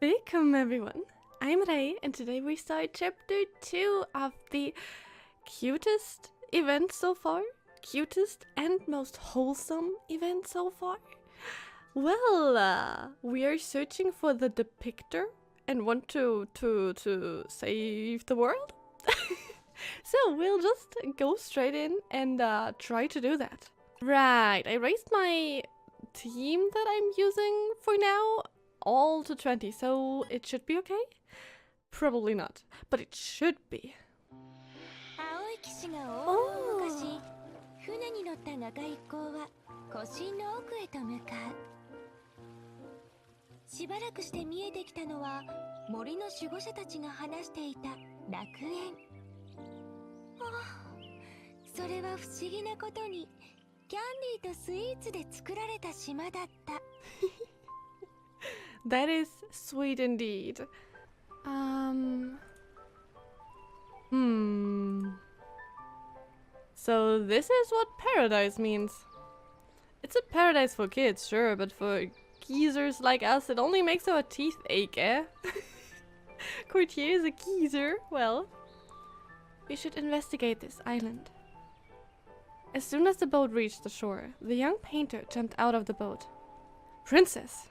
Welcome everyone, I'm Ray and today we start chapter 2 of the cutest event so far. Cutest and most wholesome event so far. Well, we are searching for the depictor and want to save the world. So we'll just go straight in and try to do that. Right, I raised my team that I'm using for now all to 20, so it should be okay? Probably not, but it should be. Oh. 船に乗った長い一行は湖心の奥へと向かう。しばらくして見えてきたのは森の守護者たちが話していた楽園。それは不思議なことにキャンディーとスイーツで作られた島だった。That is sweet indeed. So this is what paradise means. It's a paradise for kids, sure, but for geezers like us, it only makes our teeth ache, eh? Courtier is a geezer. Well, we should investigate this island. As soon as the boat reached the shore, the young painter jumped out of the boat. Princess!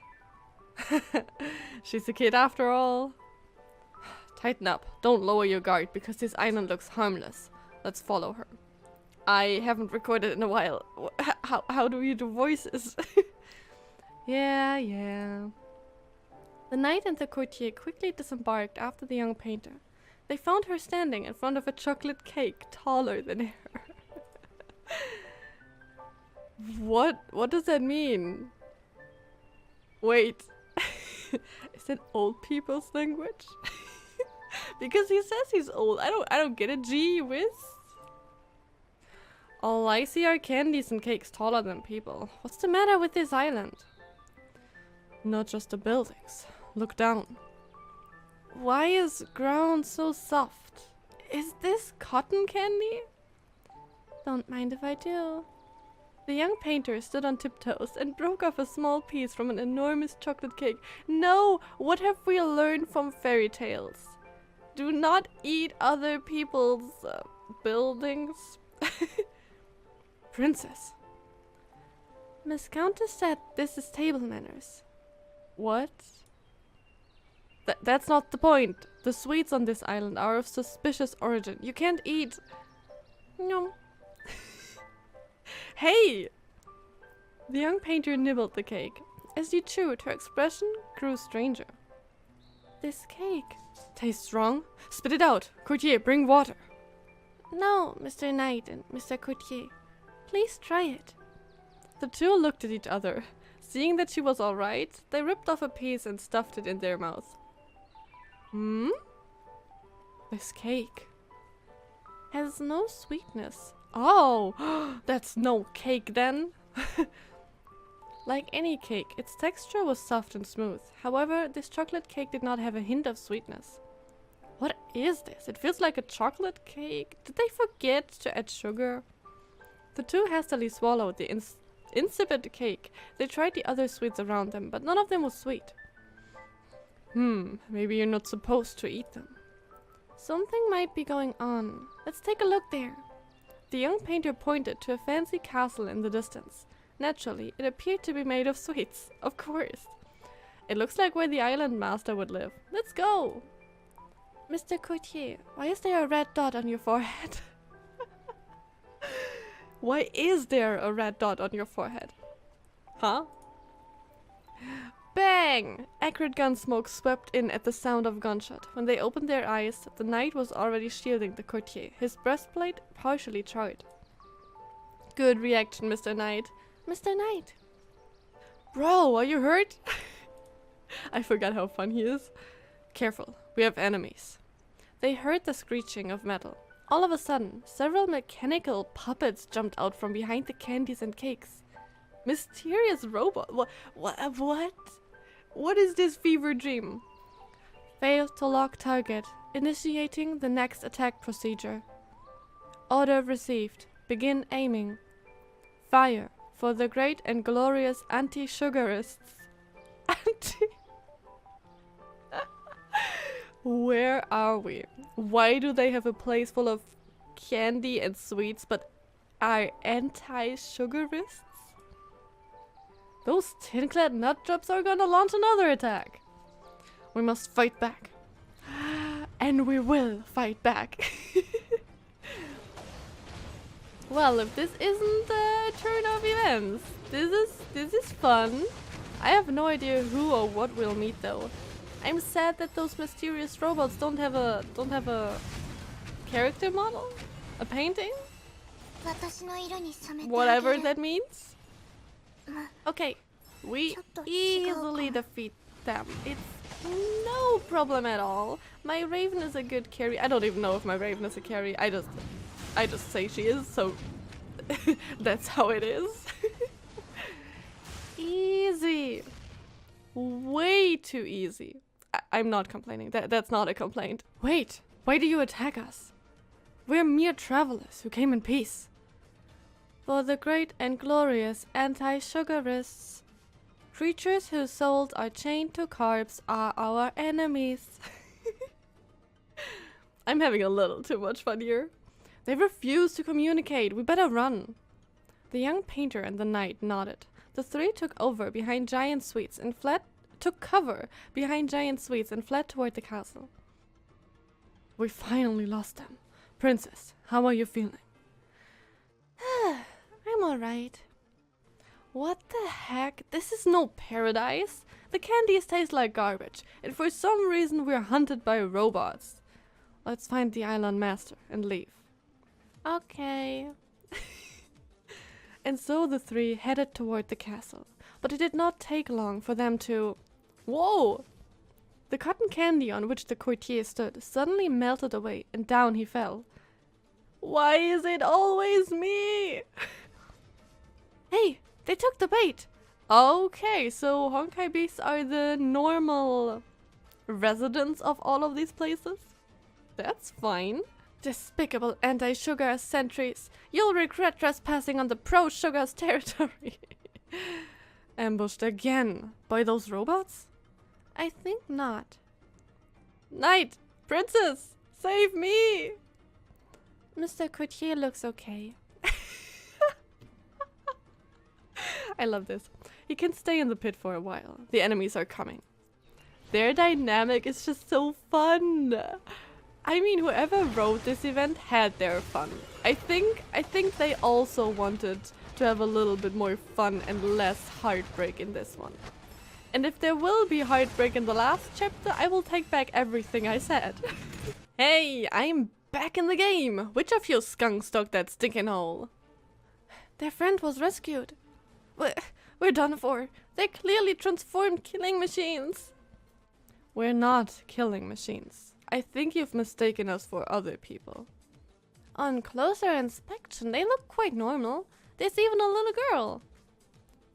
She's a kid after all. Tighten up. Don't lower your guard because this island looks harmless. Let's follow her. I haven't recorded in a while. How do you do voices? Yeah. The knight and the courtier quickly disembarked after the young painter. They found her standing in front of a chocolate cake taller than her. What does that mean? Wait. Is that old people's language? Because he says he's old. I don't get it. Gee whiz. All I see are candies and cakes taller than people. What's the matter with this island? Not just the buildings. Look down. Why is ground so soft? Is this cotton candy? Don't mind if I do. The young painter stood on tiptoes and broke off a small piece from an enormous chocolate cake. No! What have we learned from fairy tales? Do not eat other people's buildings. Princess. Miss Countess said this is table manners. What? That's not the point. The sweets on this island are of suspicious origin. You can't eat. No. Hey! The young painter nibbled the cake. As he chewed, her expression grew stranger. This cake tastes wrong. Spit it out. Courtier, bring water. No, Mr. Knight and Mr. Courtier. Please try it. The two looked at each other. Seeing that she was alright, they ripped off a piece and stuffed it in their mouth. This cake has no sweetness. Oh, that's no cake then. Like any cake, its texture was soft and smooth. However, this chocolate cake did not have a hint of sweetness. What is this? It feels like a chocolate cake. Did they forget to add sugar? The two hastily swallowed the insipid cake. They tried the other sweets around them, but none of them was sweet. Maybe you're not supposed to eat them. Something might be going on. Let's take a look there. The young painter pointed to a fancy castle in the distance. Naturally, it appeared to be made of sweets. Of course. It looks like where the island master would live. Let's go! Mr. Courtier, why is there a red dot on your forehead? Why is there a red dot on your forehead? Huh? Bang! Acrid gun smoke swept in at the sound of gunshot. When they opened their eyes, the knight was already shielding the courtier, his breastplate partially charred. Good reaction, Mr. Knight. Mr. Knight! Bro, are you hurt? I forgot how fun he is. Careful, we have enemies. They heard the screeching of metal. All of a sudden, several mechanical puppets jumped out from behind the candies and cakes. Mysterious robot. What? What is this fever dream? Failed to lock target. Initiating the next attack procedure. Order received. Begin aiming. Fire for the great and glorious anti-sugarists. Where are we? Why do they have a place full of candy and sweets but are anti-sugarists? Those tin-clad nutjobs are gonna launch another attack. We must fight back. And we will fight back. Well, if this isn't a turn of events, this is fun. I have no idea who or what we'll meet though. I'm sad that those mysterious robots don't have a character model? A painting? 私の色に染めてあげる Whatever that means. ま Okay, we ちょっと違うか easily defeat them. It's no problem at all. My Raven is a good carry. I don't even know if my Raven is a carry. I just say she is, so that's how it is. Easy. Way too easy. I'm not complaining. That's not a complaint. Wait, why do you attack us? We're mere travelers who came in peace. For the great and glorious anti-sugarists. Creatures whose souls are chained to carbs are our enemies. I'm having a little too much fun here. They refuse to communicate. We better run. The young painter and the knight nodded. The three took cover behind giant sweets and fled toward the castle. We finally lost them. Princess, how are you feeling? I'm alright. What the heck? This is no paradise. The candies taste like garbage, and for some reason we're hunted by robots. Let's find the island master and leave. Okay. And so the three headed toward the castle, but it did not take long for them to... Whoa! The cotton candy on which the courtier stood suddenly melted away, and down he fell. Why is it always me? Hey, they took the bait! Okay, so Honkai beasts are the normal residents of all of these places? That's fine. Despicable anti-sugar sentries. You'll regret trespassing on the pro-sugars territory. Ambushed again by those robots? I think not. Knight! Princess! Save me! Mr. Courtier looks okay. I love this. He can stay in the pit for a while. The enemies are coming. Their dynamic is just so fun. I mean, whoever wrote this event had their fun. I think they also wanted to have a little bit more fun and less heartbreak in this one. And if there will be heartbreak in the last chapter, I will take back everything I said. Hey, I'm back in the game. Which of you skunks dug that stinking hole? Their friend was rescued. We're done for. They're clearly transformed killing machines. We're not killing machines. I think you've mistaken us for other people. On closer inspection, they look quite normal. There's even a little girl.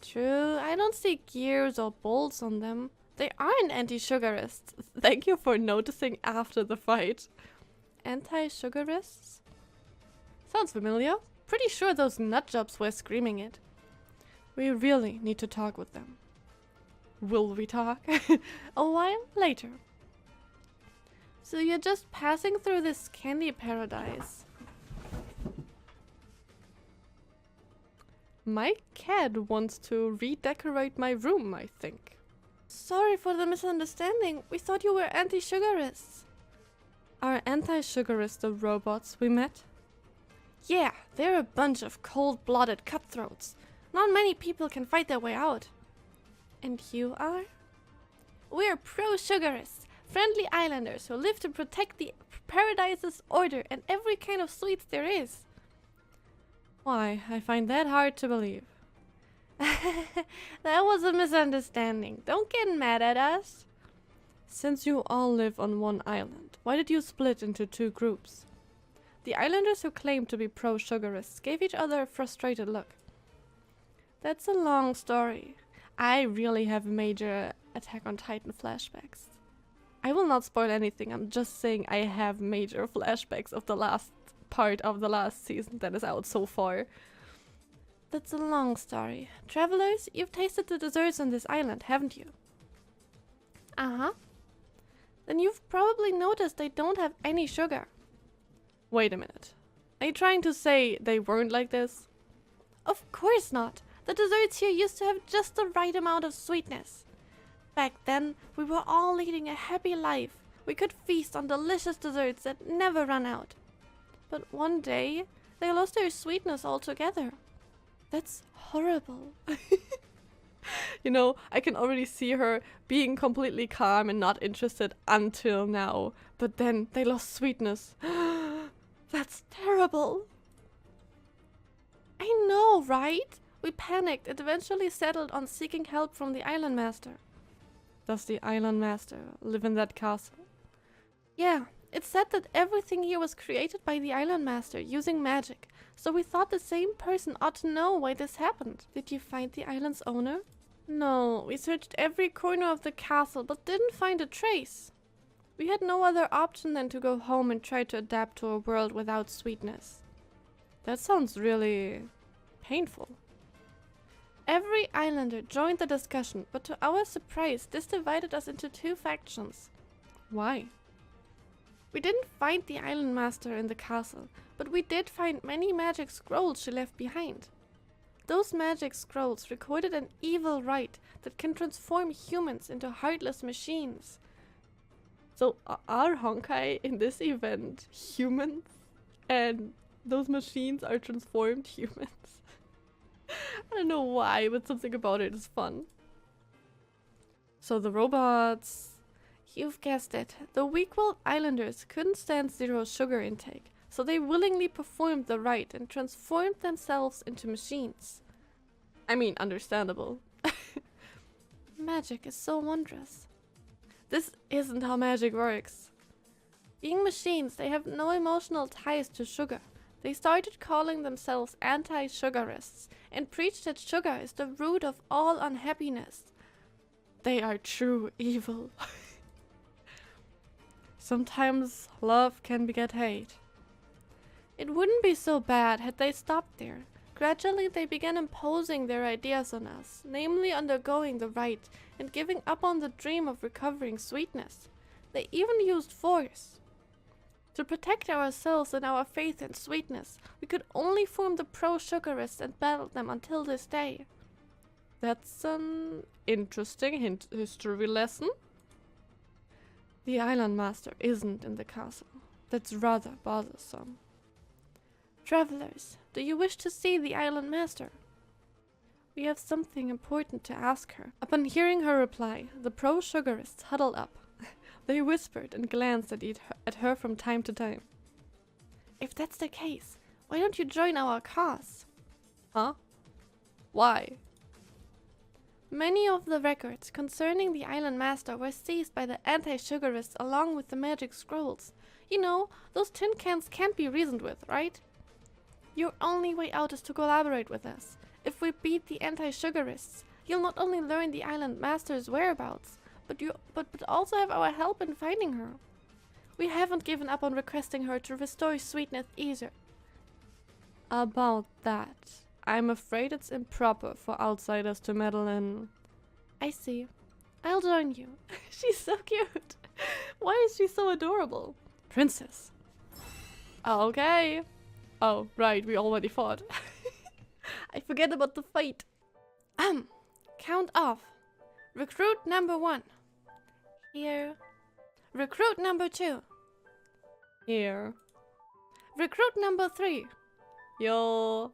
True, I don't see gears or bolts on them. They aren't anti-sugarists. Thank you for noticing after the fight. Anti-sugarists? Sounds familiar. Pretty sure those nutjobs were screaming it. We really need to talk with them. Will we talk? A while later. So you're just passing through this candy paradise. My cat wants to redecorate my room, I think. Sorry for the misunderstanding. We thought you were anti-sugarists. Are anti-sugarists the robots we met? Yeah, they're a bunch of cold-blooded cutthroats. Not many people can fight their way out. And you are? We're pro-sugarists. Friendly islanders who live to protect the paradise's order and every kind of sweets there is. Why, I find that hard to believe. That was a misunderstanding. Don't get mad at us. Since you all live on one island, why did you split into two groups? The islanders who claimed to be pro-sugarists gave each other a frustrated look. That's a long story. I really have major Attack on Titan flashbacks. I will not spoil anything, I'm just saying I have major flashbacks of the last part of the last season that is out so far. That's a long story. Travelers, you've tasted the desserts on this island, haven't you? Uh-huh. then you've probably noticed they don't have any sugar. Wait a minute. Are you trying to say they weren't like this? Of course not. The desserts here used to have just the right amount of sweetness. Back then, we were all leading a happy life. We could feast on delicious desserts that never run out. But one day, they lost their sweetness altogether. That's horrible. You know, I can already see her being completely calm and not interested until now. But then they lost sweetness. That's terrible. I know, right? We panicked and eventually settled on seeking help from the island master. Does the island master live in that castle? Yeah, it's said that everything here was created by the island master using magic. So we thought the same person ought to know why this happened. Did you find the island's owner? No, we searched every corner of the castle but didn't find a trace. We had no other option than to go home and try to adapt to a world without sweetness. That sounds really painful. Every islander joined the discussion, but to our surprise, this divided us into two factions. Why? We didn't find the island master in the castle, but we did find many magic scrolls she left behind. Those magic scrolls recorded an evil rite that can transform humans into heartless machines. So are Honkai in this event humans? And those machines are transformed humans? I don't know why, but something about it is fun. So the robots... You've guessed it. The weak-willed islanders couldn't stand zero sugar intake, so they willingly performed the rite and transformed themselves into machines. I mean, understandable. Magic is so wondrous. This isn't how magic works. Being machines, they have no emotional ties to sugar. They started calling themselves anti-sugarists and preached that sugar is the root of all unhappiness. They are true evil. Sometimes love can beget hate. It wouldn't be so bad had they stopped there. Gradually they began imposing their ideas on us, namely undergoing the rite and giving up on the dream of recovering sweetness. They even used force. To protect ourselves and our faith in sweetness, we could only form the pro-sugarists and battle them until this day. That's an interesting history lesson. The island master isn't in the castle. That's rather bothersome. Travelers, do you wish to see the island master? We have something important to ask her. Upon hearing her reply, the pro-sugarists huddled up. They whispered and glanced at her from time to time. If that's the case, why don't you join our cause? Huh? Why? Many of the records concerning the island master were seized by the anti-sugarists along with the magic scrolls. You know, those tin cans can't be reasoned with, right? Your only way out is to collaborate with us. If we beat the anti-sugarists, you'll not only learn the island master's whereabouts, but also have our help in finding her. We haven't given up on requesting her to restore sweetness either. About that, I'm afraid it's improper for outsiders to meddle in. I see. I'll join you. She's so cute. Why is she so adorable? Princess. Okay. Oh, right, we already fought. I forget about the fight. Count off. Recruit number 1. Here. Recruit number 2. Here. Recruit number 3. Yo.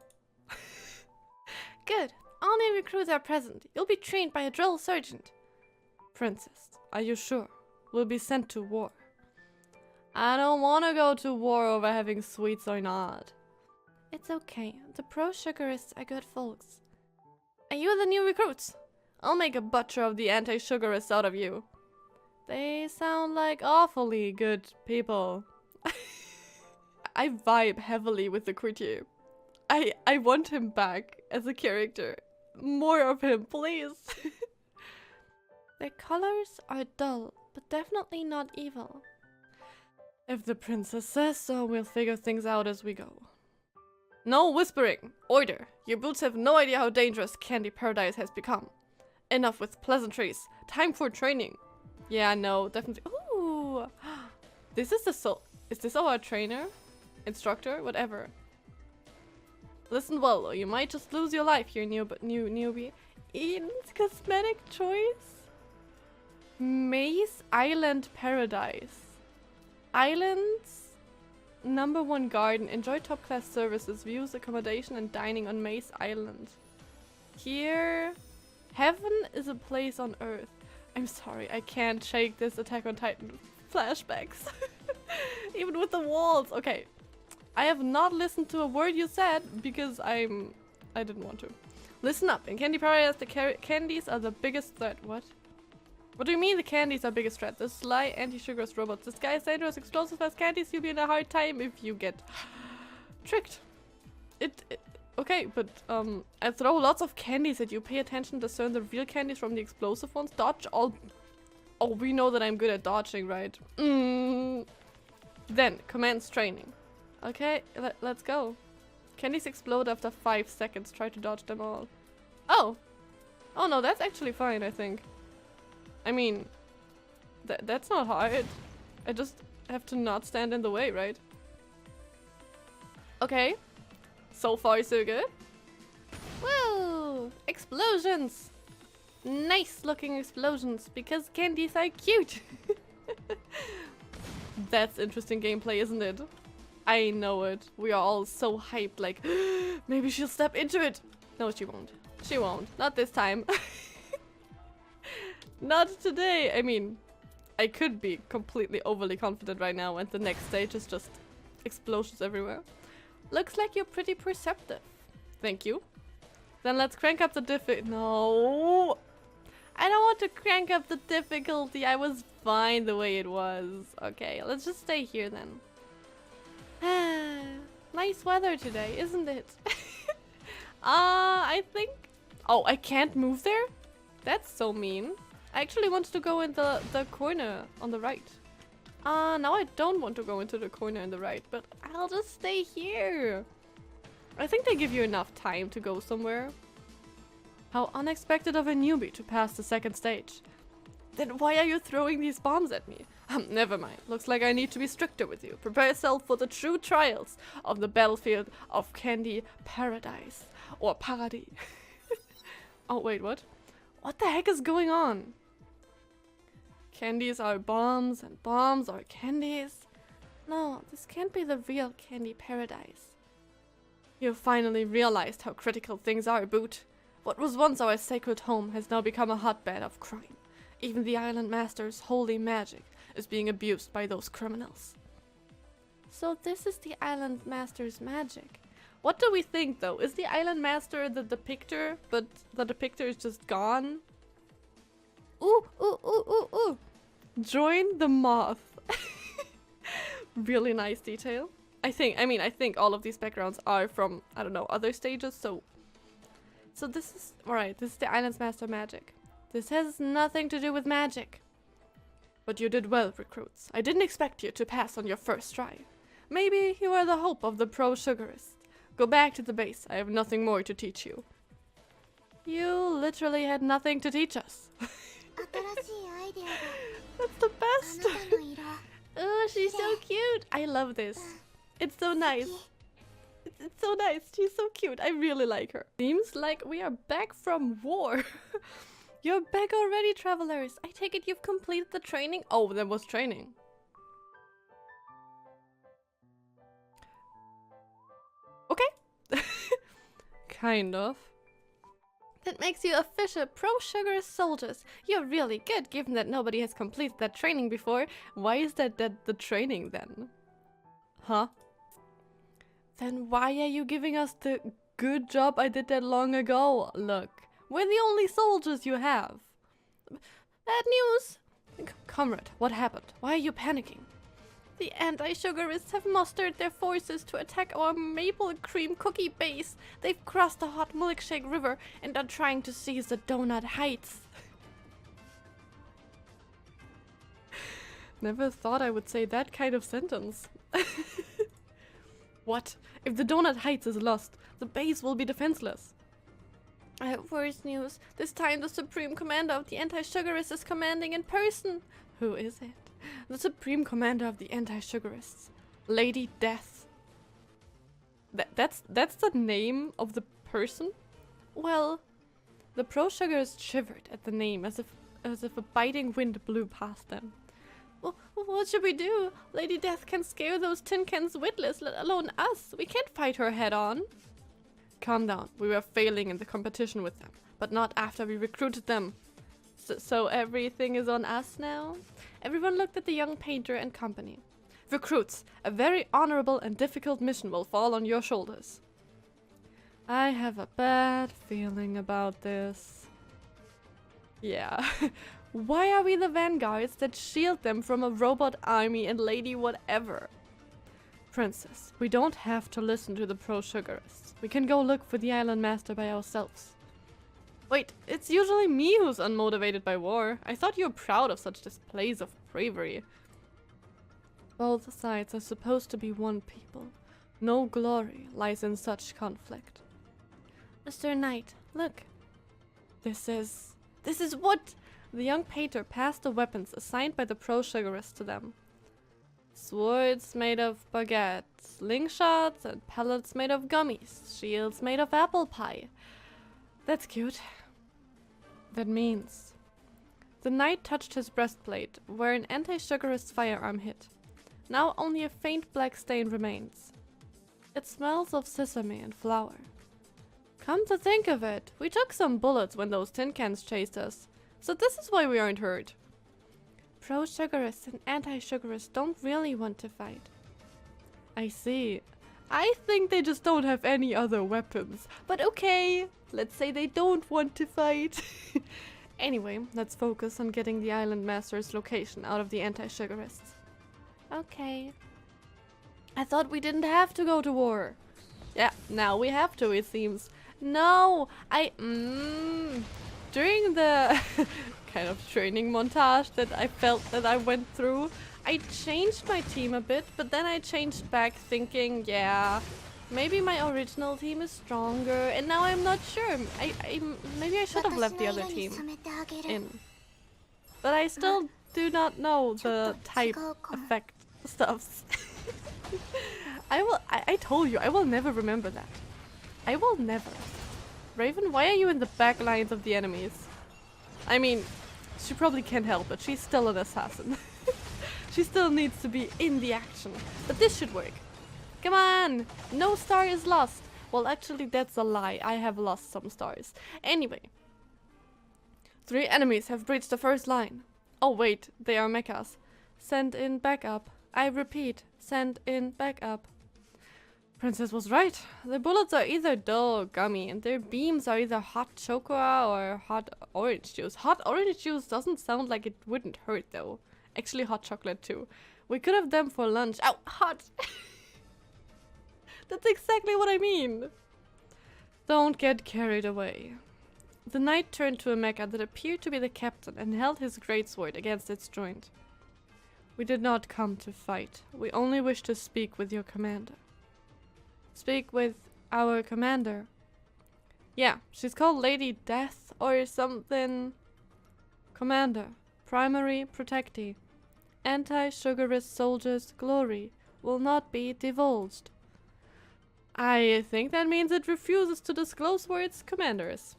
Good. All new recruits are present. You'll be trained by a drill sergeant. Princess, are you sure? We'll be sent to war. I don't want to go to war over having sweets or not. It's okay. The pro-sugarists are good folks. Are you the new recruits? I'll make a butcher of the anti-sugarists out of you. They sound like awfully good people. I vibe heavily with the courtier. I want him back as a character. More of him, please. Their colors are dull, but definitely not evil. If the princess says so, we'll figure things out as we go. No whispering! Order! Your boots have no idea how dangerous Candy Paradise has become. Enough with pleasantries. Time for training. Yeah, no, definitely. Ooh, This is the soul. Is this our trainer? Instructor? Whatever. Listen well, or you might just lose your life here, newbie. Eden's cosmetic choice? Maze Island Paradise. Islands #1 garden. Enjoy top-class services, views, accommodation, and dining on Maze Island. Here, heaven is a place on earth. I'm sorry, I can't shake this Attack on Titan flashbacks. Even with the walls. Okay. I have not listened to a word you said because I didn't want to. Listen up. In Candy Paradise, the candies are the biggest threat. What? What do you mean the candies are biggest threat? The sly anti-sugarous robots. This guy is dangerous, explosive as candies. You'll be in a hard time if you get tricked. Okay, but I throw lots of candies at you. Pay attention, discern the real candies from the explosive ones. Dodge all. Oh, we know that I'm good at dodging, right? Then commence training. Okay, let's go. Candies explode after 5 seconds. Try to dodge them all. Oh! Oh no, that's actually fine, I think. I mean, that's not hard. I just have to not stand in the way, right? Okay. So far, so good. Woo! Explosions! Nice looking explosions, because candies are cute! That's interesting gameplay, isn't it? I know it. We are all so hyped, like, maybe she'll step into it. No, she won't. She won't. Not this time. Not today. I mean, I could be completely overly confident right now and the next stage is just explosions everywhere. Looks like you're pretty perceptive. Thank you. Then let's crank up the No. I don't want to crank up the difficulty. I was fine the way it was. Okay, let's just stay here then. Nice weather today, isn't it? I think... Oh, I can't move there? That's so mean. I actually wanted to go in the corner on the right. Now I don't want to go into the corner on the right, but I'll just stay here. I think they give you enough time to go somewhere. How unexpected of a newbie to pass the second stage. Then why are you throwing these bombs at me? Never mind. Looks like I need to be stricter with you. Prepare yourself for the true trials of the battlefield of Candy Paradise. Or Paradis. Oh, wait, what? What the heck is going on? Candies are bombs and bombs are candies. No, this can't be the real Candy Paradise. You've finally realized how critical things are, Boot. What was once our sacred home has now become a hotbed of crime. Even the Island Master's holy magic is being abused by those criminals. So this is the Island Master's magic. What do we think though? Is the Island Master the depictor, but the depictor is just gone? Ooh, ooh, ooh, ooh, ooh. Join the moth. Really nice detail. I think all of these backgrounds are from, I don't know, other stages, so this is, alright, this is the Island's Master magic. This has nothing to do with magic. But you did well, recruits. I didn't expect you to pass on your first try. Maybe you are the hope of the pro-sugarist. Go back to the base. I have nothing more to teach you. You literally had nothing to teach us. That's the best. Oh, she's so cute. I love this. It's so nice. It's so nice. She's so cute. I really like her. Seems like we are back from war. You're back already, travelers. I take it you've completed the training. Oh, there was training. Okay. Kind of. That makes you official pro-sugarist soldiers. You're really good, given that nobody has completed that training before. Why is that the training then? Huh? Then why are you giving us the good job I did that long ago? Look, we're the only soldiers you have. Bad news! Comrade, what happened? Why are you panicking? The anti-sugarists have mustered their forces to attack our maple cream cookie base. They've crossed the hot milkshake river and are trying to seize the Donut Heights. Never thought I would say that kind of sentence. What? If the Donut Heights is lost, the base will be defenseless. I have worse news. This time the Supreme Commander of the Anti-Sugarists is commanding in person. Who is it? The supreme commander of the anti-sugarists. Lady Death. That's the name of the person? Well, the pro-sugarists shivered at the name as if a biting wind blew past them. What should we do? Lady Death can scare those tin cans witless, let alone us. We can't fight her head on. Calm down. We were failing in the competition with them, but not after we recruited them. So everything is on us now? Everyone looked at the young painter and company. Recruits, a very honorable and difficult mission will fall on your shoulders. I have a bad feeling about this. Yeah. Why are we the vanguards that shield them from a robot army and lady whatever? Princess, we don't have to listen to the pro-sugarists. We can go look for the island master by ourselves. Wait, it's usually me who's unmotivated by war. I thought you were proud of such displays of bravery. Both sides are supposed to be one people. No glory lies in such conflict. Mr. Knight, look. This is what? The young painter passed the weapons assigned by the pro-sugarists to them. Swords made of baguettes, slingshots and pellets made of gummies, shields made of apple pie. That's cute. That means... The knight touched his breastplate, where an anti-sugarist firearm hit. Now only a faint black stain remains. It smells of sesame and flour. Come to think of it, we took some bullets when those tin cans chased us. So this is why we aren't hurt. Pro-sugarists and anti-sugarists don't really want to fight. I see. I think they just don't have any other weapons. But okay, let's say they don't want to fight. Anyway, let's focus on getting the island master's location out of the anti-sugarists. Okay. I thought we didn't have to go to war. Yeah, now we have to, it seems. No, during the kind of training montage that I felt that I went through, I changed my team a bit, but then I changed back thinking, yeah, maybe my original team is stronger, and now I'm not sure. Maybe I should have left the other team in. But I still do not know the type effect stuffs. I told you, I will never remember that. I will never. Raven, why are you in the back lines of the enemies? I mean, she probably can't help it. She's still an assassin. She still needs to be in the action. But this should work. Come on! No star is lost. Well, actually, that's a lie. I have lost some stars. Anyway. 3 enemies have breached the first line. Oh, wait. They are mechas. Send in backup. I repeat. Send in backup. Princess was right. Their bullets are either dull or gummy, and their beams are either hot chocoa or hot orange juice. Hot orange juice doesn't sound like it wouldn't hurt, though. Actually, hot chocolate, too. We could have them for lunch. Ow, hot! That's exactly what I mean. Don't get carried away. The knight turned to a mecha that appeared to be the captain and held his greatsword against its joint. We did not come to fight. We only wish to speak with your commander. Speak with our commander. Yeah, she's called Lady Death or something. Commander, primary protectee. Anti-sugarist soldiers' glory will not be divulged. I think that means it refuses to disclose where its commander is.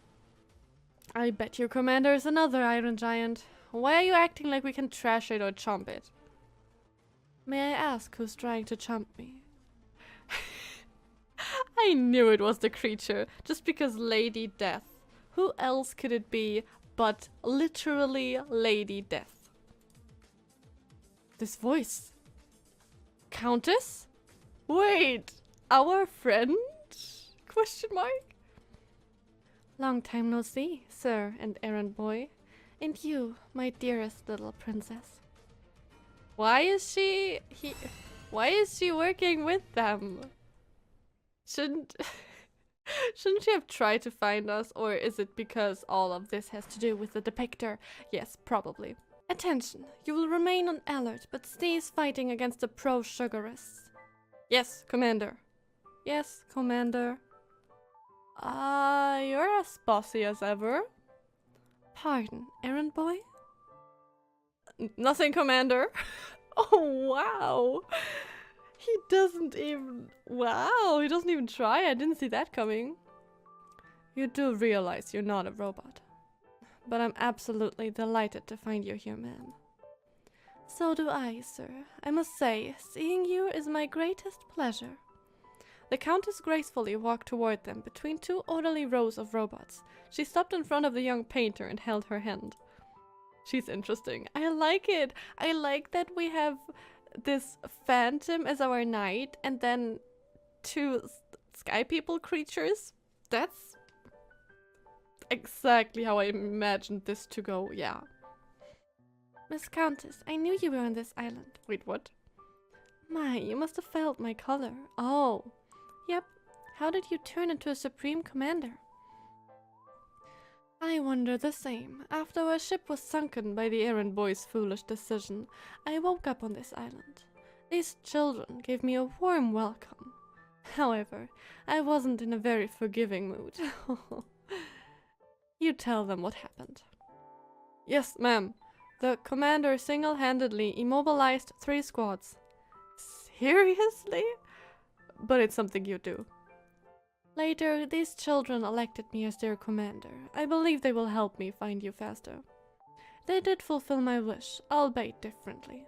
I bet your commander is another iron giant. Why are you acting like we can trash it or chomp it? May I ask who's trying to chomp me? I knew it was the creature, just because Lady Death. Who else could it be but literally Lady Death? This voice. Countess? Wait, our friend? Question mark? Long time no see, sir and errand boy. And you, my dearest little princess. Why is she working with them? Shouldn't she have tried to find us, or is it because all of this has to do with the depictor? Yes, probably. Attention, you will remain on alert, but cease fighting against the pro-sugarists. Yes, Commander. Yes, Commander. You're as bossy as ever. Pardon, errand boy? Nothing, Commander. Oh, wow. He doesn't even... Wow, he doesn't even try. I didn't see that coming. You do realize you're not a robot. But I'm absolutely delighted to find you here, ma'am. So do I, sir. I must say, seeing you is my greatest pleasure. The Countess gracefully walked toward them between two orderly rows of robots. She stopped in front of the young painter and held her hand. She's interesting. I like it. I like that we have this phantom as our knight and then two sky people creatures. That's exactly how I imagined this to go, yeah. Miss Countess, I knew you were on this island. Wait, what? My, you must have felt my color. Oh. Yep. How did you turn into a Supreme Commander? I wonder the same. After our ship was sunken by the errand boy's foolish decision, I woke up on this island. These children gave me a warm welcome. However, I wasn't in a very forgiving mood. You tell them what happened. Yes, ma'am. The commander single-handedly immobilized 3 squads. Seriously? But it's something you do. Later, these children elected me as their commander. I believe they will help me find you faster. They did fulfill my wish, albeit differently.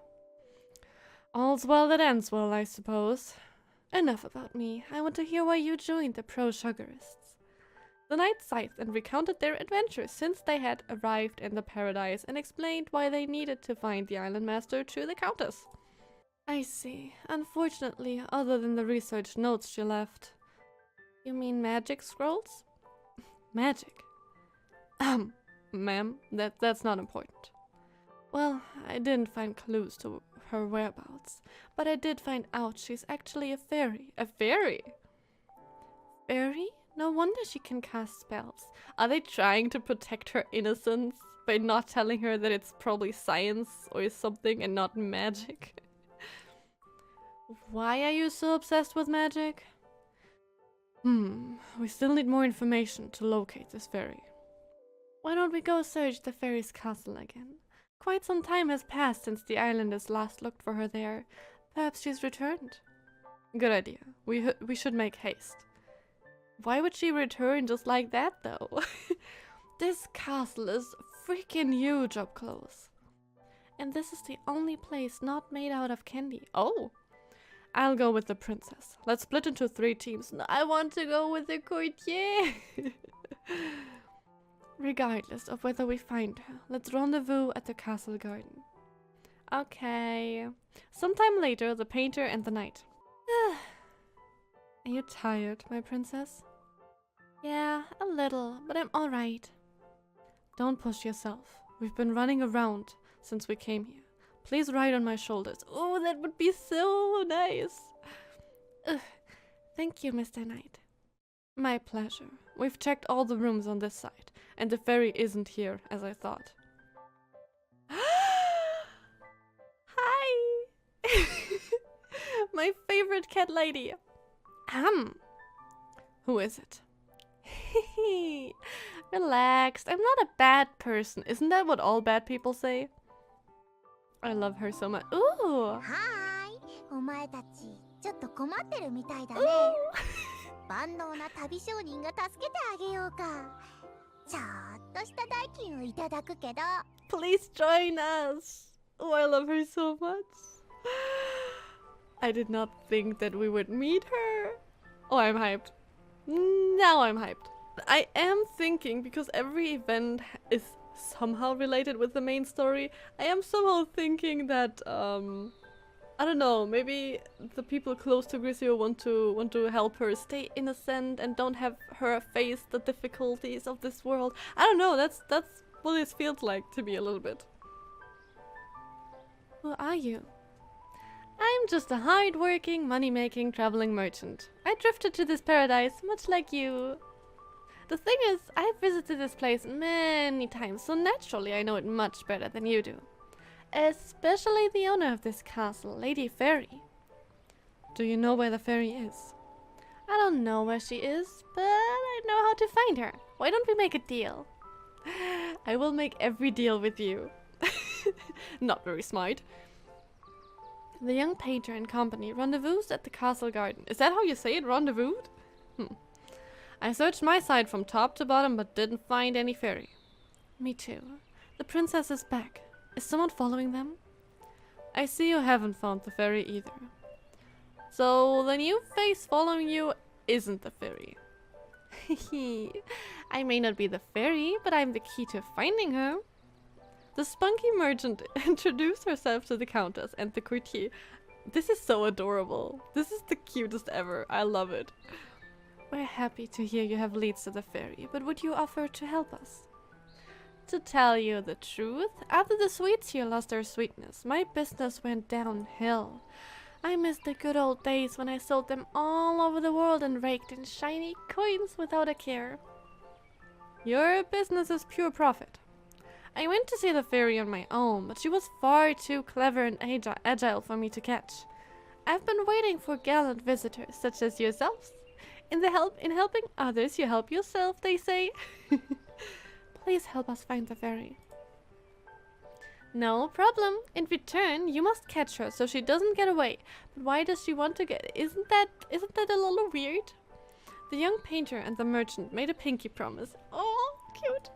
All's well that ends well, I suppose. Enough about me. I want to hear why you joined the pro-sugarists. The knight sighed and recounted their adventures since they had arrived in the paradise and explained why they needed to find the island master to the countess. I see. Unfortunately, other than the research notes she left. You mean magic scrolls? Magic? Ma'am, that's not important. Well, I didn't find clues to her whereabouts, but I did find out she's actually a fairy. A fairy? Fairy? No wonder she can cast spells. Are they trying to protect her innocence by not telling her that it's probably science or something and not magic? Why are you so obsessed with magic? We still need more information to locate this fairy. Why don't we go search the fairy's castle again? Quite some time has passed since the islanders last looked for her there. Perhaps she's returned. Good idea. We should make haste. Why would she return just like that, though? This castle is freaking huge up close. And this is the only place not made out of candy. Oh! I'll go with the princess. Let's split into 3 teams. No, I want to go with the courtier! Regardless of whether we find her, let's rendezvous at the castle garden. Okay. Sometime later, the painter and the knight. Are you tired, my princess? Yeah, a little, but I'm alright. Don't push yourself. We've been running around since we came here. Please ride on my shoulders. Oh, that would be so nice. Thank you, Mr. Knight. My pleasure. We've checked all the rooms on this side, and the fairy isn't here, as I thought. Hi! My favorite cat lady. Who is it? Relaxed. I'm not a bad person. Isn't that what all bad people say? I love her so much. Ooh! Hi! お前たち、ちょっと困ってるみたいだね。万能な旅商人が助けてあげようか。ちょっとした代金をいただくけど。Please join us! Oh, I love her so much. I did not think that we would meet her. Oh, I'm hyped. Now I'm hyped. I am thinking, because every event is somehow related with the main story, I am somehow thinking that, I don't know, maybe the people close to Griseo want to help her stay innocent and don't have her face the difficulties of this world. I don't know, that's what this feels like to me a little bit. Who are you? I'm just a hard-working, money-making, traveling merchant. I drifted to this paradise, much like you. The thing is, I've visited this place many times, so naturally I know it much better than you do. Especially the owner of this castle, Lady Fairy. Do you know where the fairy is? I don't know where she is, but I know how to find her. Why don't we make a deal? I will make every deal with you. Not very smart. The young painter and company rendezvoused at the castle garden. Is that how you say it? Rendezvoused? I searched my side from top to bottom, but didn't find any fairy. Me too. The princess is back. Is someone following them? I see you haven't found the fairy either. So the new face following you isn't the fairy. I may not be the fairy, but I'm the key to finding her. The spunky merchant introduced herself to the countess and the courtier. This is so adorable. This is the cutest ever. I love it. We're happy to hear you have leads to the fairy, but would you offer to help us? To tell you the truth, after the sweets here lost their sweetness, my business went downhill. I miss the good old days when I sold them all over the world and raked in shiny coins without a care. Your business is pure profit. I went to see the fairy on my own, but she was far too clever and agile for me to catch. I've been waiting for gallant visitors such as yourselves. In helping others, you help yourself, they say. Please help us find the fairy. No problem. In return, you must catch her so she doesn't get away. But why does she want to get? Isn't that a little weird? The young painter and the merchant made a pinky promise. Oh, cute.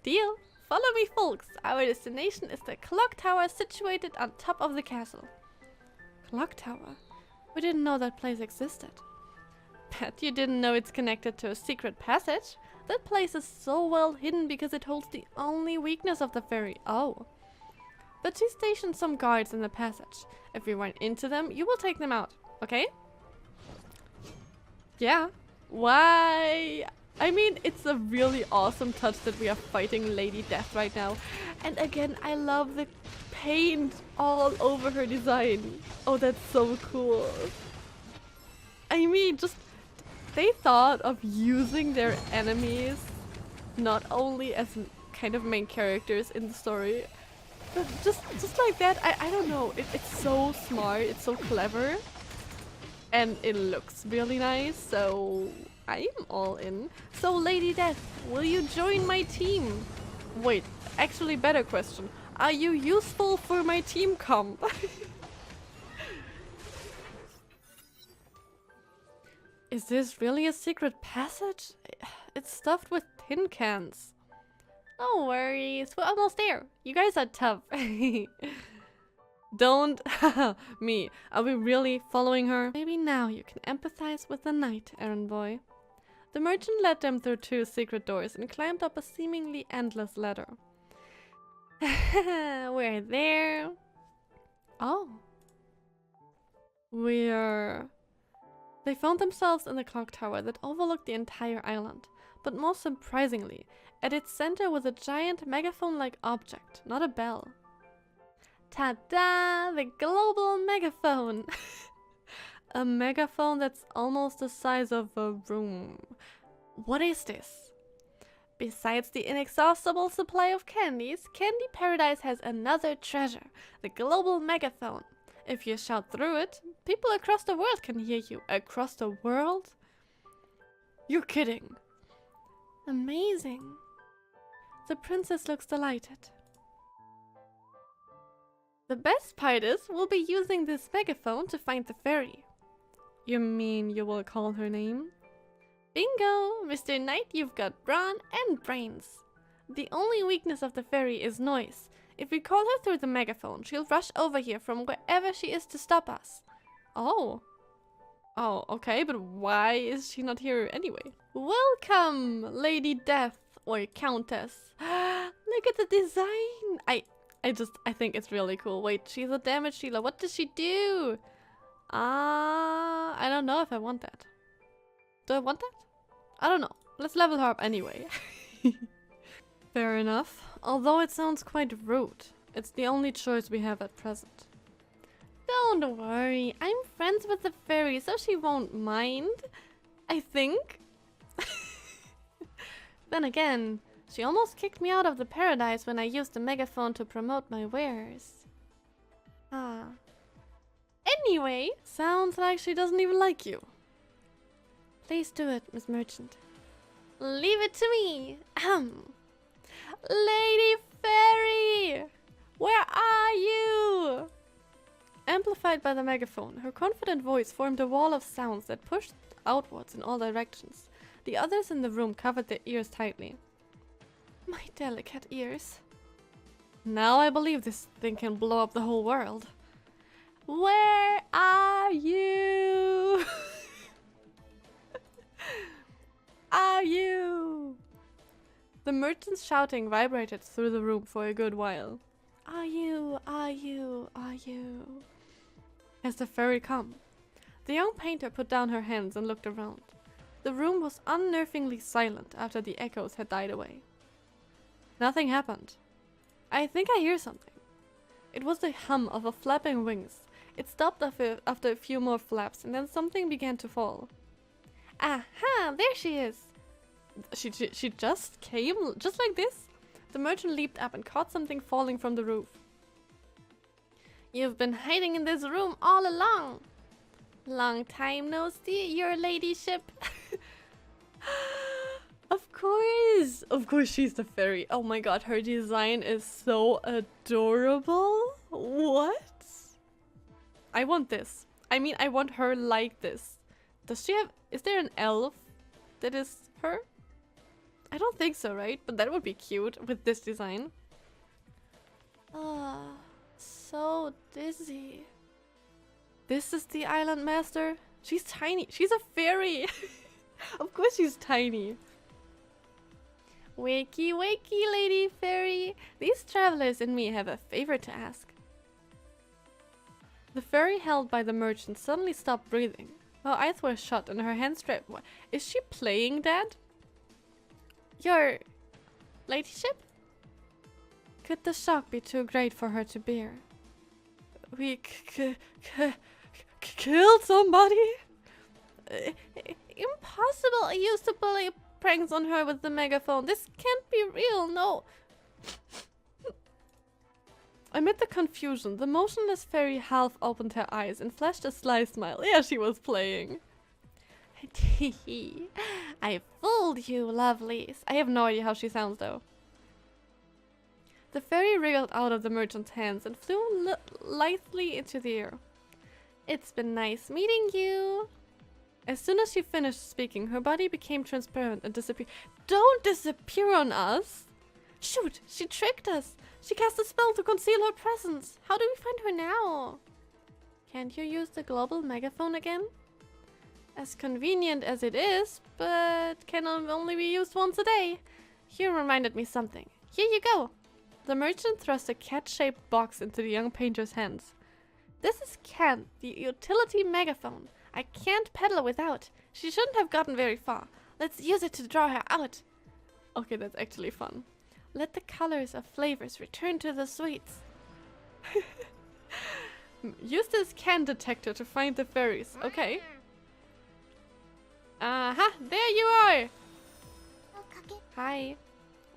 Deal. Follow me, folks. Our destination is the clock tower situated on top of the castle. Clock tower? We didn't know that place existed. Bet you didn't know it's connected to a secret passage. That place is so well hidden because it holds the only weakness of the fairy. Oh. But she stationed some guards in the passage. If we run into them, you will take them out. Okay? Yeah. Why? I mean, it's a really awesome touch that we are fighting Lady Death right now. And again, I love the paint all over her design. Oh, that's so cool. I mean, just they thought of using their enemies not only as kind of main characters in the story, but just like that. I don't know. It's so smart. It's so clever. And it looks really nice. So I'm all in. So Lady Death, will you join my team? Wait, actually better question. Are you useful for my team comp? Is this really a secret passage? It's stuffed with tin cans. No worries, we're almost there. You guys are tough. Don't me. Are we really following her? Maybe now you can empathize with the knight, errand boy. The merchant led them through 2 secret doors and climbed up a seemingly endless ladder. We're there. Oh. They found themselves in the clock tower that overlooked the entire island. But most surprisingly, at its center was a giant megaphone-like object, not a bell. Ta-da! The global megaphone! A megaphone that's almost the size of a room. What is this? Besides the inexhaustible supply of candies, Candy Paradise has another treasure, the global megaphone. If you shout through it, people across the world can hear you. Across the world? You're kidding. Amazing. The princess looks delighted. The best part is, we'll be using this megaphone to find the fairy. You mean you will call her name? Bingo! Mr. Knight, you've got brawn and brains. The only weakness of the fairy is noise. If we call her through the megaphone, she'll rush over here from wherever she is to stop us. Oh. Oh, okay, but why is she not here anyway? Welcome, Lady Death or Countess. Look at the design. I think it's really cool. Wait, she's a damage dealer. What does she do? I don't know if I want that. Do I want that? I don't know. Let's level her up anyway. Fair enough. Although it sounds quite rude. It's the only choice we have at present. Don't worry. I'm friends with the fairy, so she won't mind. I think. Then again, she almost kicked me out of the paradise when I used the megaphone to promote my wares. Anyway, sounds like she doesn't even like you. Please do it, Miss Merchant. Leave it to me. Lady Fairy! Where are you? Amplified by the megaphone, her confident voice formed a wall of sounds that pushed outwards in all directions. The others in the room covered their ears tightly. My delicate ears. Now I believe this thing can blow up the whole world. Where are you? Are you? The merchant's shouting vibrated through the room for a good while. Are you? Are you? Are you? Has the fairy come? The young painter put down her hands and looked around. The room was unnervingly silent after the echoes had died away. Nothing happened. I think I hear something. It was the hum of a flapping wings. It stopped after a few more flaps, and then something began to fall. Aha! There she is! She just came, just like this? The merchant leaped up and caught something falling from the roof. You've been hiding in this room all along. Long time no see, your ladyship. Of course! Of course she's the fairy. Oh my god, her design is so adorable. What? I want this. I mean, I want her like this. Does she have... Is there an elf that is her? I don't think so, right? But that would be cute with this design. Ah, so dizzy. This is the island master? She's tiny. She's a fairy. Of course she's tiny. Wakey, wakey, lady fairy. These travelers and me have a favor to ask. The fairy held by the merchant suddenly stopped breathing. Her eyes were shut and her hands strapped. Is she playing dead? Your ladyship? Could the shock be too great for her to bear? We killed somebody? Impossible! I used to play pranks on her with the megaphone. This can't be real, no. Amid the confusion, the motionless fairy half opened her eyes and flashed a sly smile. Yeah, she was playing. I fooled you, lovelies. I have no idea how she sounds, though. The fairy wriggled out of the merchant's hands and flew lightly into the air. It's been nice meeting you. As soon as she finished speaking, her body became transparent and disappeared. Don't disappear on us! Shoot! She tricked us! She cast a spell to conceal her presence! How do we find her now? Can't you use the global megaphone again? As convenient as it is, but can only be used once a day. You reminded me something. Here you go! The merchant thrust a cat-shaped box into the young painter's hands. This is Kent, the utility megaphone. I can't pedal without. She shouldn't have gotten very far. Let's use it to draw her out. Okay, that's actually fun. Let the colors of flavors return to the sweets. Use this can detector to find the fairies. Okay. Aha! There you are! Hi.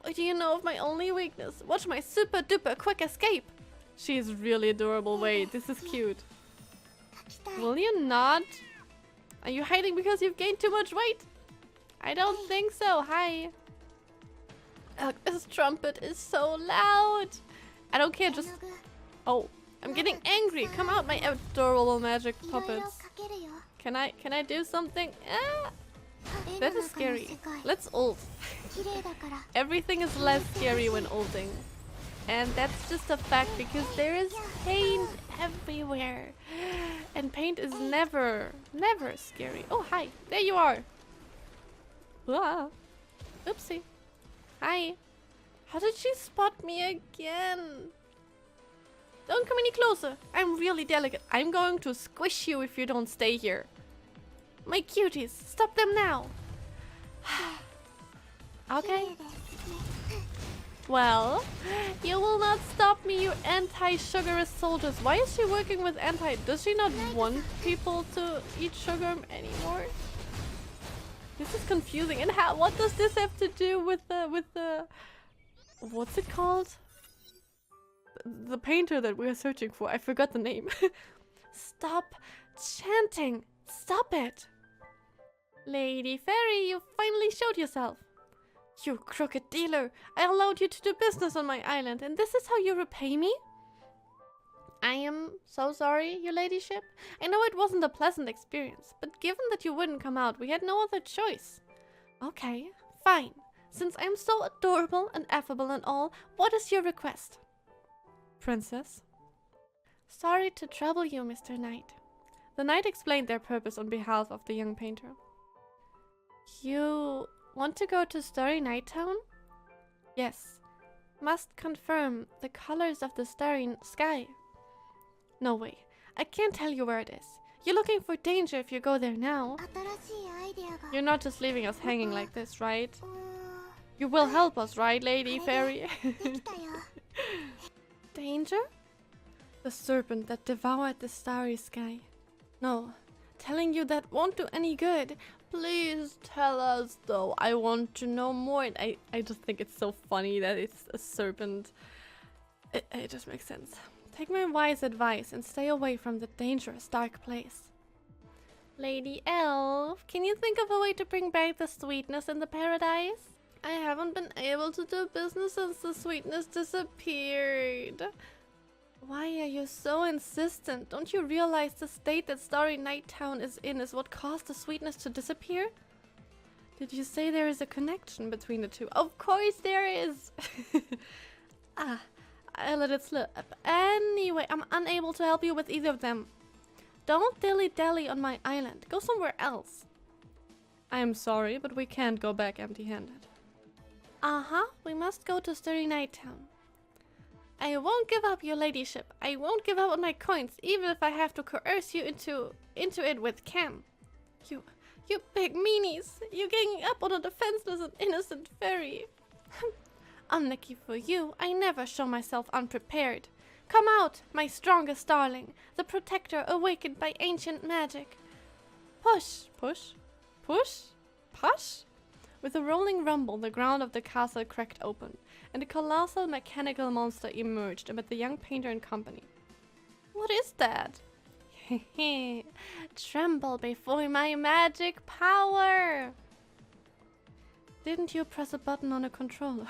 What do you know of my only weakness? Watch my super duper quick escape! She's really adorable. Wait, this is cute. Will you not? Are you hiding because you've gained too much weight? I don't think so. Hi. This trumpet is so loud. I don't care, just... Oh, I'm getting angry. Come out, my adorable magic puppets. Can I do something? Ah, that is scary. Let's ult. Everything is less scary when ulting. And that's just a fact because there is paint everywhere. And paint is never scary. Oh, hi. There you are. Ah. Oopsie. Hi. How did she spot me again? Don't come any closer. I'm really delicate. I'm going to squish you if you don't stay here. My cuties, stop them now. Okay. Well, you will not stop me, you anti-sugarist soldiers. Why is she working with anti? Does she not want people to eat sugar anymore? This is confusing. And how? What does this have to do with the what's it called? The painter that we are searching for. I forgot the name. Stop chanting. Stop it. Lady Fairy, you finally showed yourself. You crooked dealer! I allowed you to do business on my island, and this is how you repay me? I am so sorry, your ladyship. I know it wasn't a pleasant experience, but given that you wouldn't come out, we had no other choice. Okay, fine. Since I'm so adorable and affable and all, what is your request? Princess? Sorry to trouble you, Mr. Knight. The knight explained their purpose on behalf of the young painter. You want to go to Starry Night Town? Yes. Must confirm the colors of the starry sky. No way. I can't tell you where it is. You're looking for danger if you go there now. You're not just leaving us hanging like this, right? You will help us, right, Lady Fairy? Danger? The serpent that devoured the starry sky. No, telling you that won't do any good. Please tell us, though. I want to know more. I just think it's so funny that it's a serpent. It just makes sense. Take my wise advice and stay away from the dangerous dark place. Lady Elf, can you think of a way to bring back the sweetness in the paradise? I haven't been able to do business since the sweetness disappeared. Why are you so insistent? Don't you realize the state that Starry Night Town is in is what caused the sweetness to disappear? Did you say there is a connection between the two? Of course there is! I let it slip. Anyway, I'm unable to help you with either of them. Don't dilly-dally on my island. Go somewhere else. I am sorry, but we can't go back empty-handed. We must go to Starry Night Town. I won't give up, your ladyship. I won't give up on my coins, even if I have to coerce you into it with Cam. You big meanies. You're ganging up on a defenseless and innocent fairy. Unlucky for you, I never show myself unprepared. Come out, my strongest darling, the protector awakened by ancient magic. Push, push, push, push. With a rolling rumble, the ground of the castle cracked open, and a colossal mechanical monster emerged amid the young painter and company. What is that? Tremble before my magic power! Didn't you press a button on a controller?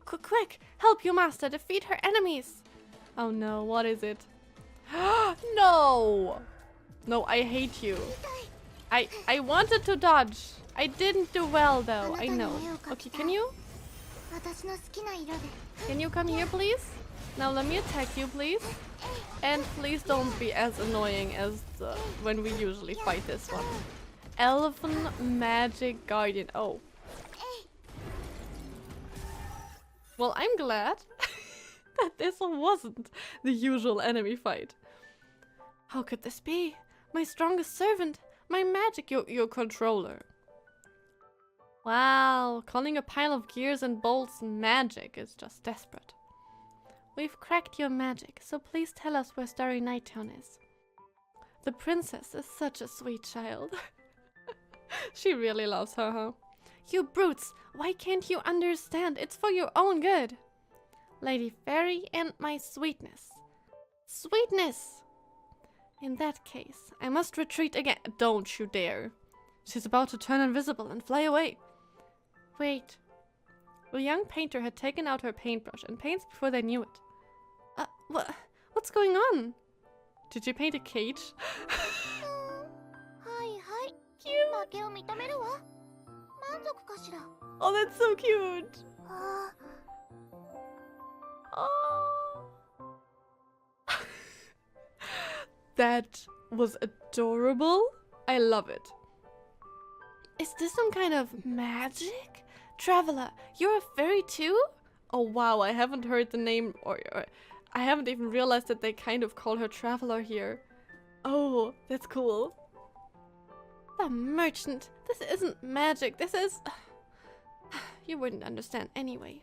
Quick! Help your master defeat her enemies! Oh no, what is it? No! No, I hate you. I wanted to dodge. I didn't do well though, I know. Okay, can you? Can you come here, please? Now let me attack you, please. And please don't be as annoying as when we usually fight this one. Elven Magic Guardian. Oh. Well, I'm glad that this wasn't the usual enemy fight. How could this be? My strongest servant, my magic, your controller. Wow, calling a pile of gears and bolts magic is just desperate. We've cracked your magic, so please tell us where Starry Night Town is. The princess is such a sweet child. She really loves her, huh? You brutes! Why can't you understand? It's for your own good! Lady Fairy and my sweetness. Sweetness! In that case, I must retreat again. Don't you dare. She's about to turn invisible and fly away. Wait. The young painter had taken out her paintbrush and paints before they knew it. What's going on? Did you paint a cage? Cute! Oh, that's so cute! Oh. That was adorable. I love it. Is this some kind of magic? Traveler, you're a fairy too? Oh wow, I haven't heard the name or I haven't even realized that they kind of call her Traveler here. Oh, that's cool. The merchant. This isn't magic. This is... You wouldn't understand anyway.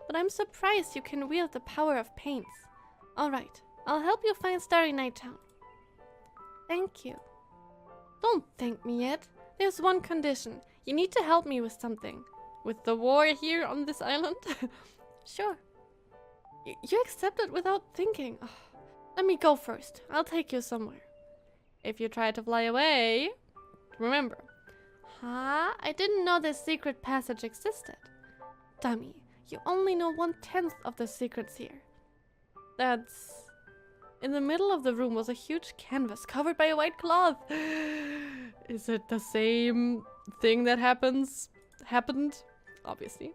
But I'm surprised you can wield the power of paints. Alright, I'll help you find Starry Night Town. Thank you. Don't thank me yet. There's one condition. You need to help me with something. With the war here on this island? Sure. You accepted without thinking. Oh, let me go first. I'll take you somewhere. If you try to fly away... Remember, Huh? I didn't know this secret passage existed. Dummy, you only know 1/10 of the secrets here. That's... In the middle of the room was a huge canvas covered by a white cloth. Is it the same thing that happened? Obviously.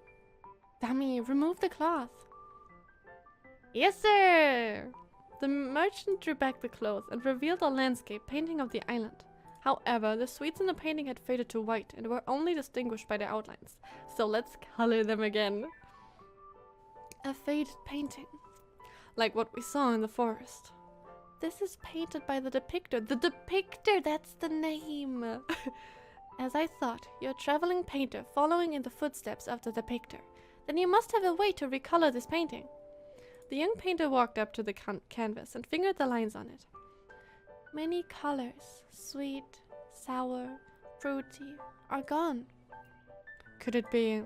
Dummy, remove the cloth. Yes, sir! The merchant drew back the cloth and revealed a landscape painting of the island. However, the sweets in the painting had faded to white and were only distinguished by the outlines. So let's color them again. A faded painting. Like what we saw in the forest. This is painted by the depictor. The depictor, that's the name! As I thought, you're a traveling painter following in the footsteps of the depictor. Then you must have a way to recolor this painting. The young painter walked up to the canvas and fingered the lines on it. Many colors, sweet, sour, fruity, are gone. Could it be...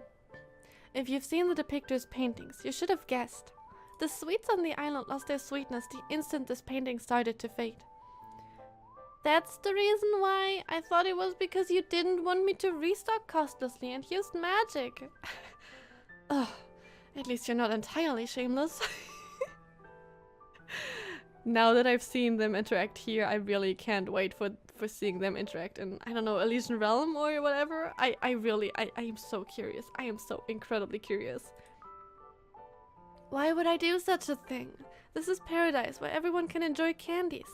If you've seen the depictor's paintings, you should have guessed. The sweets on the island lost their sweetness the instant this painting started to fade. That's the reason why. I thought it was because you didn't want me to restock costlessly and used magic. Ugh, at least you're not entirely shameless. Now that I've seen them interact here, I really can't wait for seeing them interact in, I don't know, Elysian Realm or whatever. I am so curious. I am so incredibly curious. Why would I do such a thing? This is paradise where everyone can enjoy candies.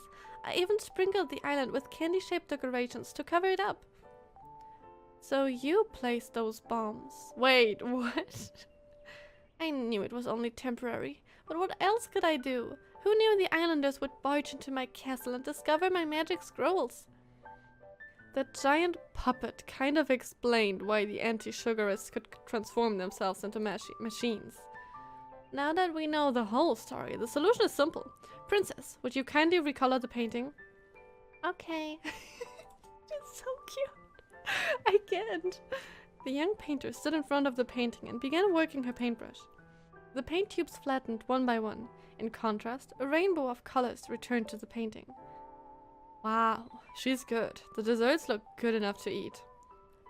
I even sprinkled the island with candy-shaped decorations to cover it up. So you placed those bombs. Wait, what? I knew it was only temporary, but what else could I do? Who knew the islanders would barge into my castle and discover my magic scrolls? The giant puppet kind of explained why the anti-sugarists could transform themselves into machines. Now that we know the whole story, the solution is simple. Princess, would you kindly recolor the painting? Okay. It's so cute. I can't. The young painter stood in front of the painting and began working her paintbrush. The paint tubes flattened one by one. In contrast, a rainbow of colors returned to the painting. Wow, she's good. The desserts look good enough to eat.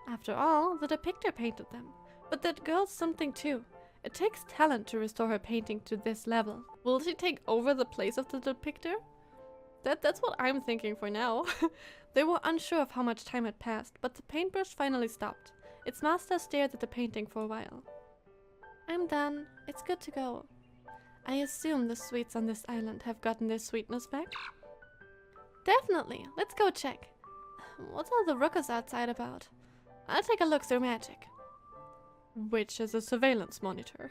After all, the depictor painted them. But that girl's something too. It takes talent to restore her painting to this level. Will she take over the place of the depictor? That's what I'm thinking for now. They were unsure of how much time had passed, but the paintbrush finally stopped. Its master stared at the painting for a while. I'm done. It's good to go. I assume the sweets on this island have gotten their sweetness back? Definitely. Let's go check. What's all the ruckus outside about? I'll take a look through magic. Which is a surveillance monitor.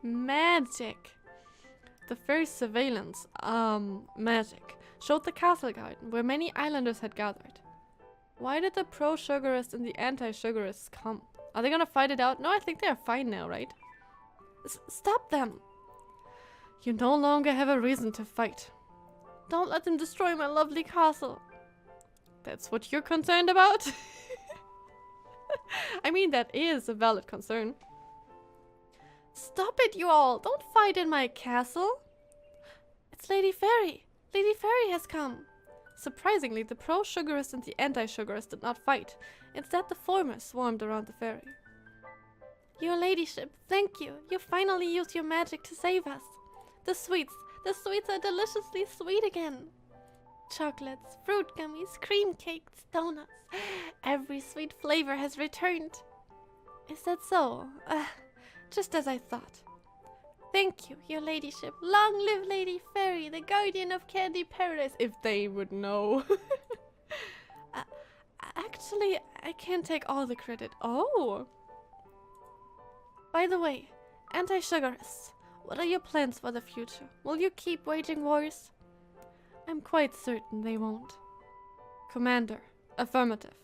Magic. The first surveillance, magic, showed the castle garden where many islanders had gathered. Why did the pro-sugarists and the anti-sugarists come? Are they gonna fight it out? No, I think they're fine now, right? Stop them! You no longer have a reason to fight. Don't let them destroy my lovely castle. That's what you're concerned about? I mean, that is a valid concern. Stop it, you all! Don't fight in my castle! It's Lady Fairy! Lady Fairy has come! Surprisingly, the pro-sugarists and the anti-sugarists did not fight. Instead, the former swarmed around the fairy. Your ladyship, thank you! You finally used your magic to save us! The sweets are deliciously sweet again! Chocolates, fruit gummies, cream cakes, donuts. Every sweet flavor has returned. Is that so? Just as I thought. Thank you, your ladyship. Long live Lady Fairy, the guardian of Candy Paradise. If they would know. Actually, I can't take all the credit. Oh. By the way, anti-sugarists, what are your plans for the future? Will you keep waging wars? I'm quite certain they won't. Commander, affirmative.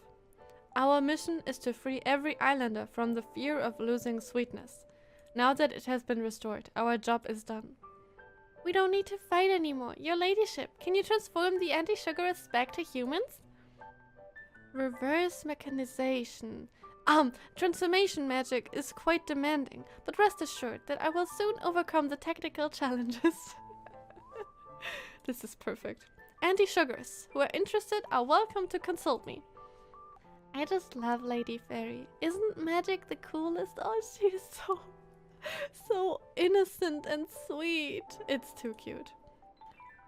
Our mission is to free every islander from the fear of losing sweetness. Now that it has been restored, our job is done. We don't need to fight anymore. Your ladyship, can you transform the anti-sugarists back to humans? Reverse mechanization. Transformation magic is quite demanding, but rest assured that I will soon overcome the technical challenges. This is perfect. Anti-sugarists who are interested are welcome to consult me. I just love Lady Fairy. Isn't magic the coolest? Oh, she's so innocent and sweet. It's too cute.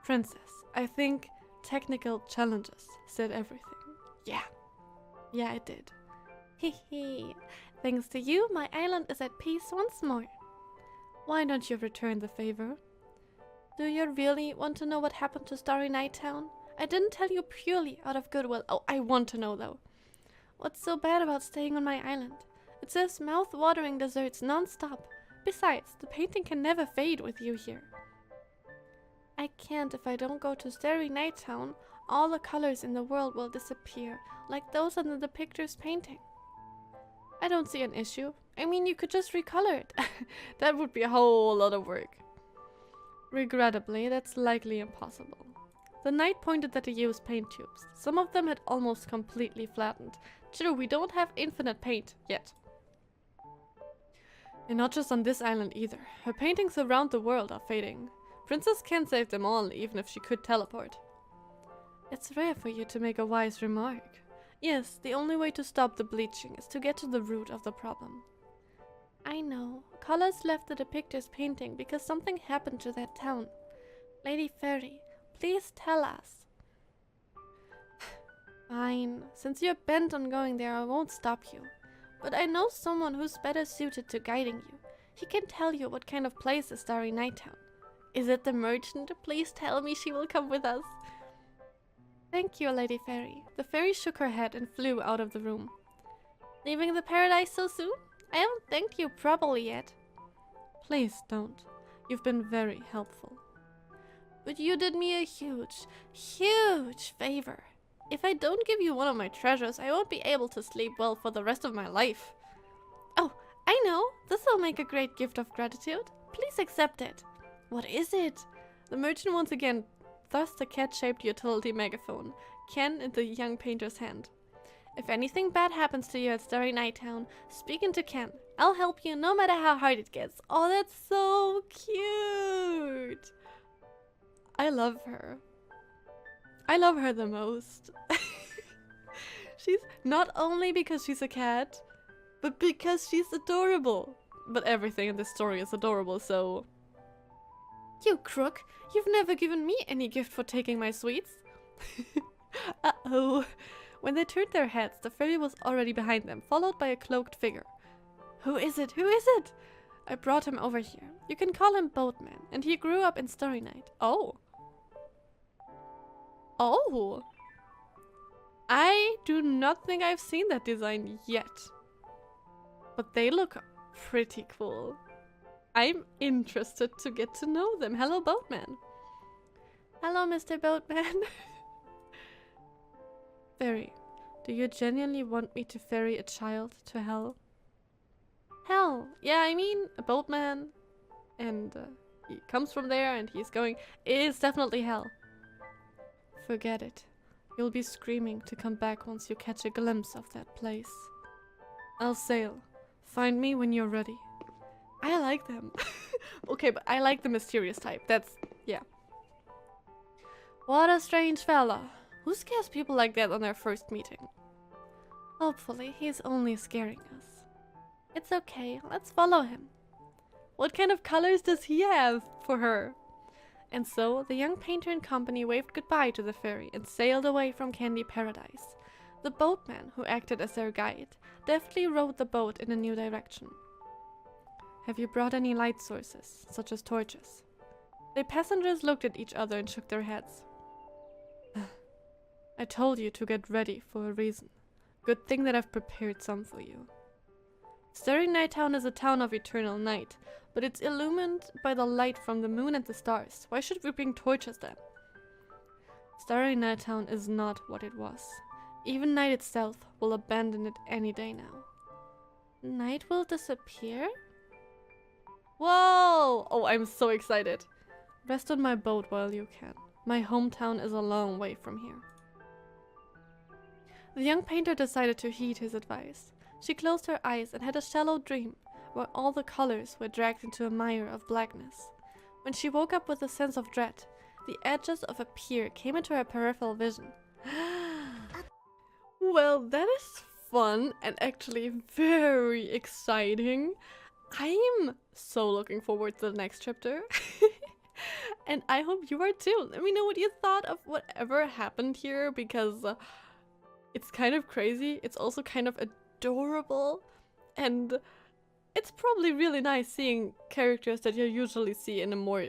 Princess, I think technical challenges said everything. Yeah, it did. Hehe. Thanks to you, my island is at peace once more. Why don't you return the favor? Do you really want to know what happened to Starry Night Town? I didn't tell you purely out of goodwill. Oh, I want to know though. What's so bad about staying on my island? It serves mouth-watering desserts non-stop. Besides, the painting can never fade with you here. I can't if I don't go to Starry Night Town. All the colors in the world will disappear, like those under the picture's painting. I don't see an issue. I mean, you could just recolor it. That would be a whole lot of work. Regrettably, that's likely impossible. The knight pointed at the used paint tubes. Some of them had almost completely flattened. True, we don't have infinite paint yet. And not just on this island either. Her paintings around the world are fading. Princess can't save them all, even if she could teleport. It's rare for you to make a wise remark. Yes, the only way to stop the bleaching is to get to the root of the problem. I know. Colors left the depictor's painting because something happened to that town. Lady Fairy, please tell us. Fine. Since you're bent on going there, I won't stop you. But I know someone who's better suited to guiding you. He can tell you what kind of place is Starry Night Town. Is it the merchant? Please tell me she will come with us. Thank you, Lady Fairy. The fairy shook her head and flew out of the room. Leaving the paradise so soon? I haven't thanked you properly yet. Please don't. You've been very helpful. But you did me a huge, huge favor. If I don't give you one of my treasures, I won't be able to sleep well for the rest of my life. Oh, I know. This will make a great gift of gratitude. Please accept it. What is it? The merchant once again thrust a cat-shaped utility megaphone, Ken in the young painter's hand. If anything bad happens to you at Starry Night Town, speak into Ken. I'll help you no matter how hard it gets. Oh, that's so cute. I love her. I love her the most. She's not only because she's a cat, but because she's adorable. But everything in this story is adorable, so... You crook! You've never given me any gift for taking my sweets. Uh-oh. When they turned their heads, the fairy was already behind them, followed by a cloaked figure. Who is it? Who is it? I brought him over here. You can call him Boatman, and he grew up in Starry Night. Oh. Oh. I do not think I've seen that design yet. But they look pretty cool. I'm interested to get to know them. Hello, Boatman. Hello, Mr. Boatman. Fairy, do you genuinely want me to ferry a child to hell? Hell, yeah, I mean, a boatman, and he comes from there and he's going, it's definitely hell. Forget it. You'll be screaming to come back once you catch a glimpse of that place. I'll sail. Find me when you're ready. I like them. Okay, but I like the mysterious type. That's, yeah. What a strange fella. Who scares people like that on their first meeting? Hopefully, he's only scaring us. It's okay, let's follow him. What kind of colors does he have for her? And so, the young painter and company waved goodbye to the fairy and sailed away from Candy Paradise. The boatman, who acted as their guide, deftly rowed the boat in a new direction. Have you brought any light sources, such as torches? The passengers looked at each other and shook their heads. I told you to get ready for a reason. Good thing that I've prepared some for you. Starry Night Town is a town of eternal night, but it's illumined by the light from the moon and the stars. Why should we bring torches then? Starry Night Town is not what it was. Even night itself will abandon it any day now. Night will disappear? Whoa! Oh, I'm so excited. Rest on my boat while you can. My hometown is a long way from here. The young painter decided to heed his advice. She closed her eyes and had a shallow dream, where all the colors were dragged into a mire of blackness. When she woke up with a sense of dread, the edges of a pier came into her peripheral vision. Well, that is fun and actually very exciting. I'm so looking forward to the next chapter. And I hope you are too. Let me know what you thought of whatever happened here, because it's kind of crazy. It's also kind of adorable. And it's probably really nice seeing characters that you usually see in a more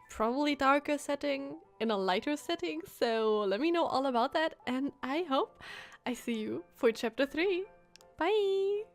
probably darker setting, in a lighter setting. So let me know all about that, and I hope I see you for chapter 3. Bye!